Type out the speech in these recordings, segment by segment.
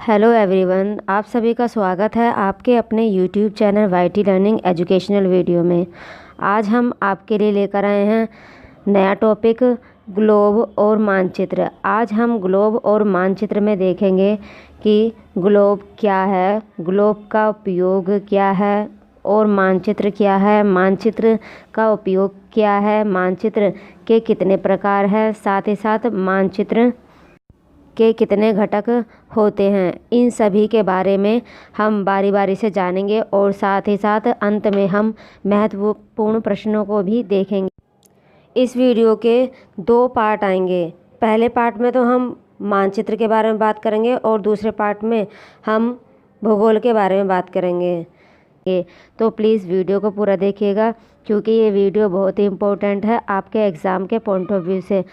Hello everyone, आप सभी का स्वागत है आपके अपने YouTube channel YT learning educational video में। आज हम आपके लिए लेकर आए हैं नया टॉपिक ग्लोब और मानचित्र। आज हम ग्लोब और मानचित्र में देखेंगे कि ग्लोब क्या है, ग्लोब का उपयोग क्या है और मानचित्र क्या है, मानचित्र का उपयोग क्या है, मानचित्र के कितने प्रकार हैं, साथ ही साथ मानचित्र के कितने घटक होते हैं। इन सभी के बारे में हम बारी बारी से जानेंगे और साथ ही साथ अंत में हम महत्वपूर्ण प्रश्नों को भी देखेंगे। इस वीडियो के 2 पार्ट आएंगे। पहले पार्ट में तो हम मानचित्र के बारे में बात करेंगे और दूसरे पार्ट में हम भूगोल के बारे में बात करेंगे। तो प्लीज़ वीडियो को पूरा देखिएगा क्योंकि ये वीडियो बहुत ही इम्पोर्टेंट है आपके एग्ज़ाम के पॉइंट ऑफ व्यू से,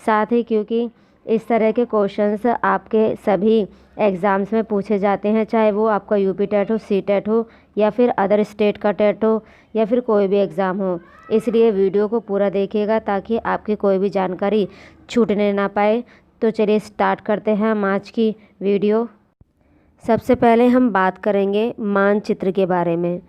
साथ ही क्योंकि इस तरह के क्वेश्चंस आपके सभी एग्ज़ाम्स में पूछे जाते हैं, चाहे वो आपका यूपी टेट हो, सी टेट हो या फिर अदर स्टेट का टेट हो या फिर कोई भी एग्ज़ाम हो। इसलिए वीडियो को पूरा देखिएगा ताकि आपकी कोई भी जानकारी छूटने ना पाए। तो चलिए स्टार्ट करते हैं हम आज की वीडियो। सबसे पहले हम बात करेंगे मानचित्र के बारे में।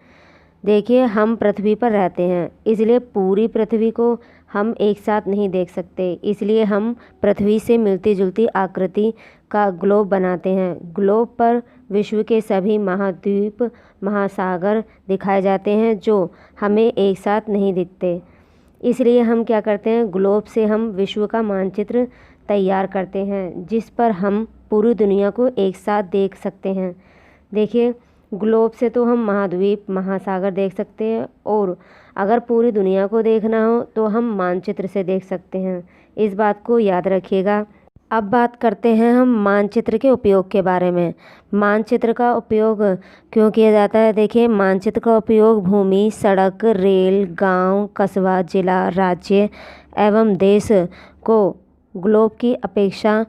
देखिए, हम पृथ्वी पर रहते हैं, इसलिए पूरी पृथ्वी को हम एक साथ नहीं देख सकते, इसलिए हम पृथ्वी से मिलती जुलती आकृति का ग्लोब बनाते हैं। ग्लोब पर विश्व के सभी महाद्वीप, महासागर दिखाए जाते हैं जो हमें एक साथ नहीं दिखते। इसलिए हम क्या करते हैं, ग्लोब से हम विश्व का मानचित्र तैयार करते हैं जिस पर हम पूरी दुनिया को एक साथ देख सकते हैं। देखिए, ग्लोब से तो हम महाद्वीप, महासागर देख सकते हैं और अगर पूरी दुनिया को देखना हो तो हम मानचित्र से देख सकते हैं। इस बात को याद रखिएगा। अब बात करते हैं हम मानचित्र के उपयोग के बारे में। मानचित्र का उपयोग क्यों किया जाता है? देखिए, मानचित्र का उपयोग भूमि, सड़क, रेल, गांव, कस्बा, जिला, राज्य एवं देश को ग्लोब की अपेक्षा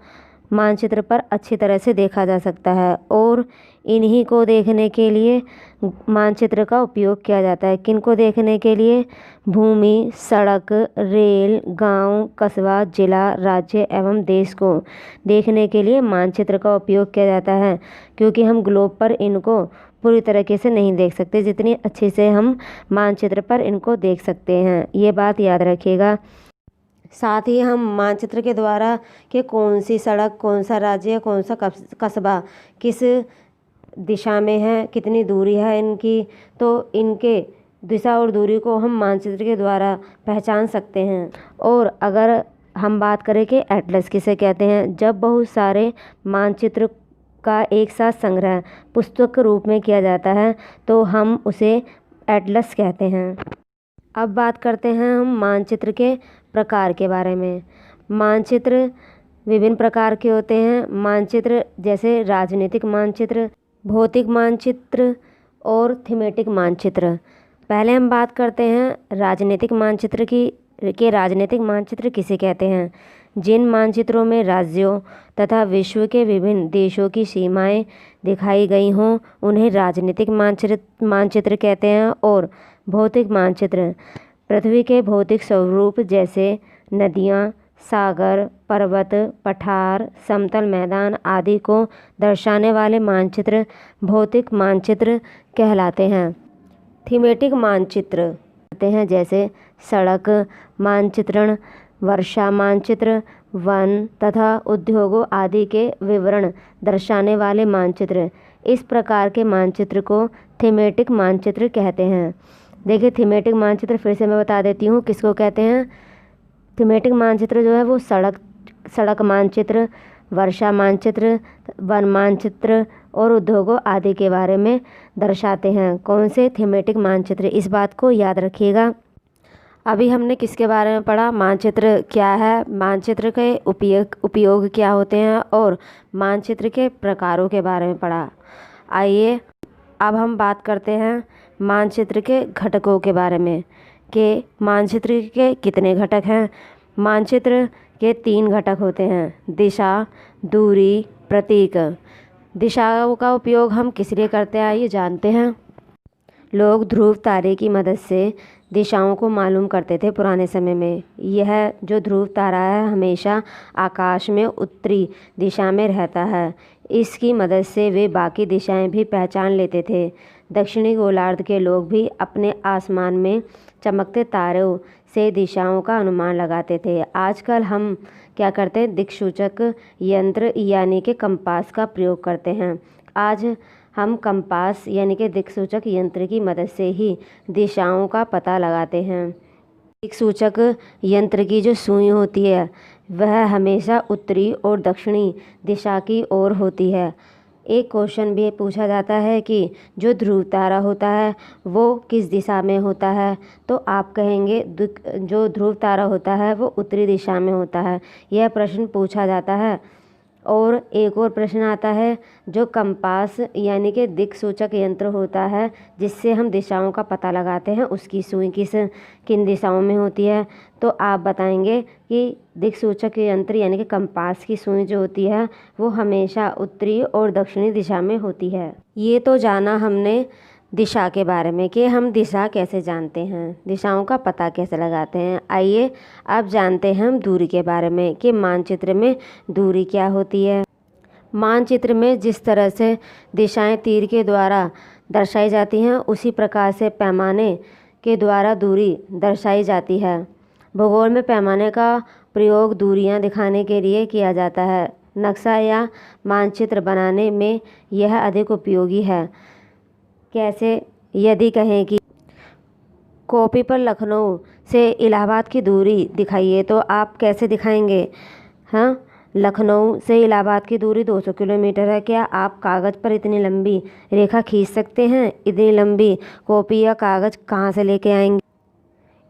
मानचित्र पर अच्छी तरह से देखा जा सकता है और इन्हीं को देखने के लिए मानचित्र का उपयोग किया जाता है। किन को देखने के लिए? भूमि, सड़क, रेल, गांव, कस्बा, जिला, राज्य एवं देश को देखने के लिए मानचित्र का उपयोग किया जाता है क्योंकि हम ग्लोब पर इनको पूरी तरीके से नहीं देख सकते जितनी अच्छे से हम मानचित्र पर इनको देख सकते हैं। ये बात याद रखिएगा। साथ ही हम मानचित्र के द्वारा कि कौन सी सड़क, कौन सा राज्य, कौन सा कस्बा किस दिशा में है, कितनी दूरी है इनकी, तो इनके दिशा और दूरी को हम मानचित्र के द्वारा पहचान सकते हैं। और अगर हम बात करें कि एटलस किसे कहते हैं, जब बहुत सारे मानचित्र का एक साथ संग्रह पुस्तक के रूप में किया जाता है तो हम उसे एटलस कहते हैं। अब बात करते हैं हम मानचित्र के प्रकार के बारे में। मानचित्र विभिन्न प्रकार के होते हैं। मानचित्र जैसे राजनीतिक मानचित्र, भौतिक मानचित्र और थीमेटिक मानचित्र। पहले हम बात करते हैं राजनीतिक मानचित्र की कि राजनीतिक मानचित्र किसे कहते हैं। जिन मानचित्रों में राज्यों तथा विश्व के विभिन्न देशों की सीमाएं दिखाई गई हों उन्हें राजनीतिक मानचित्र कहते हैं। और भौतिक मानचित्र पृथ्वी के भौतिक स्वरूप जैसे नदियाँ, सागर, पर्वत, पठार, समतल मैदान आदि को दर्शाने वाले मानचित्र भौतिक मानचित्र कहलाते हैं। थीमेटिक मानचित्र होते हैं जैसे सड़क मानचित्रण, वर्षा मानचित्र, वन तथा उद्योगों आदि के विवरण दर्शाने वाले मानचित्र। इस प्रकार के मानचित्र को थीमेटिक मानचित्र कहते हैं। देखिए, थीमेटिक मानचित्र फिर से मैं बता देती हूँ किसको कहते हैं। थीमेटिक मानचित्र जो है वो सड़क मानचित्र, वर्षा मानचित्र, वन मानचित्र और उद्योगों आदि के बारे में दर्शाते हैं। कौन से? थीमेटिक मानचित्र। इस बात को याद रखिएगा। अभी हमने किसके बारे में पढ़ा? मानचित्र क्या है, मानचित्र के उपयोग क्या होते हैं और मानचित्र के प्रकारों के बारे में पढ़ा। आइए अब हम बात करते हैं मानचित्र के घटकों के बारे में कि मानचित्र के कितने घटक हैं। मानचित्र के 3 घटक होते हैं: दिशा, दूरी, प्रतीक। दिशाओं का उपयोग हम किस लिए करते हैं ये जानते हैं। लोग ध्रुव तारे की मदद से दिशाओं को मालूम करते थे पुराने समय में। यह जो ध्रुव तारा है हमेशा आकाश में उत्तरी दिशा में रहता है। इसकी मदद से वे बाकी दिशाएं भी पहचान लेते थे। दक्षिणी गोलार्ध के लोग भी अपने आसमान में चमकते तारों से दिशाओं का अनुमान लगाते थे। आजकल हम क्या करते हैं, दिक्सूचक यंत्र यानी कि कंपास का प्रयोग करते हैं। आज हम कंपास यानी कि दिक्सूचक यंत्र की मदद से ही दिशाओं का पता लगाते हैं। दिक्सूचक यंत्र की जो सुई होती है वह हमेशा उत्तरी और दक्षिणी दिशा की ओर होती है। एक क्वेश्चन भी पूछा जाता है कि जो ध्रुव तारा होता है वो किस दिशा में होता है, तो आप कहेंगे जो ध्रुव तारा होता है वो उत्तरी दिशा में होता है। यह प्रश्न पूछा जाता है। और एक और प्रश्न आता है, जो कंपास यानी कि दिक्सूचक यंत्र होता है जिससे हम दिशाओं का पता लगाते हैं, उसकी सुई किन दिशाओं में होती है, तो आप बताएंगे कि दिक्सूचक यंत्र यानी कि कंपास की सुई जो होती है वो हमेशा उत्तरी और दक्षिणी दिशा में होती है। ये तो जाना हमने दिशा के बारे में कि हम दिशा कैसे जानते हैं, दिशाओं का पता कैसे लगाते हैं। आइए अब जानते हैं हम दूरी के बारे में कि मानचित्र में दूरी क्या होती है। मानचित्र में जिस तरह से दिशाएं तीर के द्वारा दर्शाई जाती हैं उसी प्रकार से पैमाने के द्वारा दूरी दर्शाई जाती है। भूगोल में पैमाने का प्रयोग दूरियां दिखाने के लिए किया जाता है। नक्शा या मानचित्र बनाने में यह अधिक उपयोगी है। कैसे, यदि कहें कि कॉपी पर लखनऊ से इलाहाबाद की दूरी दिखाइए, तो आप कैसे दिखाएंगे? हाँ, लखनऊ से इलाहाबाद की दूरी 200 किलोमीटर है। क्या आप कागज़ पर इतनी लंबी रेखा खींच सकते हैं? इतनी लंबी कॉपी या कागज़ कहाँ से लेके आएंगे?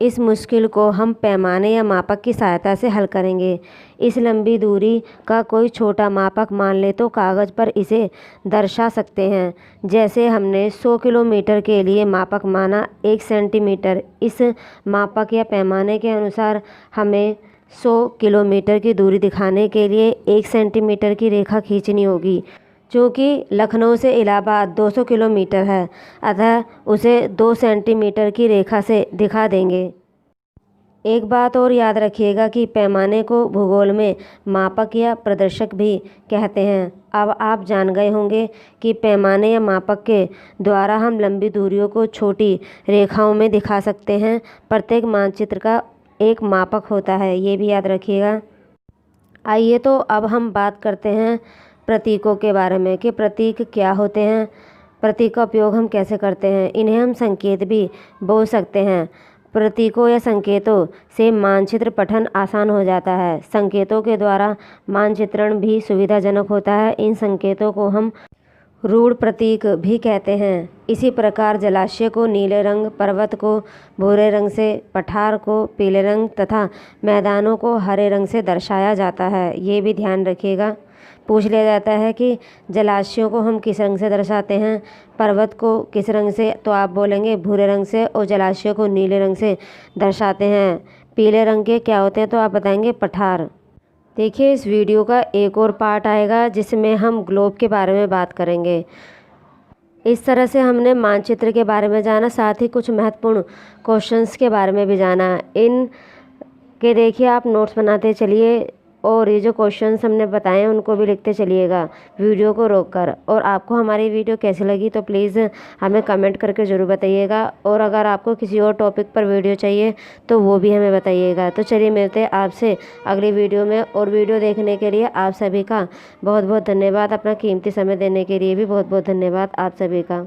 इस मुश्किल को हम पैमाने या मापक की सहायता से हल करेंगे। इस लंबी दूरी का कोई छोटा मापक मान ले तो कागज़ पर इसे दर्शा सकते हैं। जैसे हमने 100 किलोमीटर के लिए मापक माना 1 सेंटीमीटर। इस मापक या पैमाने के अनुसार हमें 100 किलोमीटर की दूरी दिखाने के लिए 1 सेंटीमीटर की रेखा खींचनी होगी। चूँकि लखनऊ से इलाहाबाद 200 किलोमीटर है, अतः उसे 2 सेंटीमीटर की रेखा से दिखा देंगे। एक बात और याद रखिएगा कि पैमाने को भूगोल में मापक या प्रदर्शक भी कहते हैं। अब आप जान गए होंगे कि पैमाने या मापक के द्वारा हम लंबी दूरियों को छोटी रेखाओं में दिखा सकते हैं। प्रत्येक मानचित्र का एक मापक होता है, ये भी याद रखिएगा। आइए तो अब हम बात करते हैं प्रतीकों के बारे में कि प्रतीक क्या होते हैं, प्रतीक का उपयोग हम कैसे करते हैं। इन्हें हम संकेत भी बोल सकते हैं। प्रतीकों या संकेतों से मानचित्र पठन आसान हो जाता है। संकेतों के द्वारा मानचित्रण भी सुविधाजनक होता है। इन संकेतों को हम रूढ़ प्रतीक भी कहते हैं। इसी प्रकार जलाशय को नीले रंग, पर्वत को भूरे रंग से, पठार को पीले रंग तथा मैदानों को हरे रंग से दर्शाया जाता है। ये भी ध्यान रखिएगा। पूछ लिया जाता है कि जलाशयों को हम किस रंग से दर्शाते हैं, पर्वत को किस रंग से, तो आप बोलेंगे भूरे रंग से, और जलाशय को नीले रंग से दर्शाते हैं। पीले रंग के क्या होते हैं, तो आप बताएंगे पठार। देखिए, इस वीडियो का एक और पार्ट आएगा जिसमें हम ग्लोब के बारे में बात करेंगे। इस तरह से हमने मानचित्र के बारे में जाना, साथ ही कुछ महत्वपूर्ण क्वेश्चंस के बारे में भी जाना। इन के देखिए आप नोट्स बनाते चलिए और ये जो क्वेश्चंस हमने बताए हैं उनको भी लिखते चलिएगा वीडियो को रोककर। और आपको हमारी वीडियो कैसी लगी तो प्लीज़ हमें कमेंट करके ज़रूर बताइएगा। और अगर आपको किसी और टॉपिक पर वीडियो चाहिए तो वो भी हमें बताइएगा। तो चलिए मिलते हैं आपसे अगली वीडियो में। और वीडियो देखने के लिए आप सभी का बहुत बहुत धन्यवाद। अपना कीमती समय देने के लिए भी बहुत बहुत धन्यवाद आप सभी का।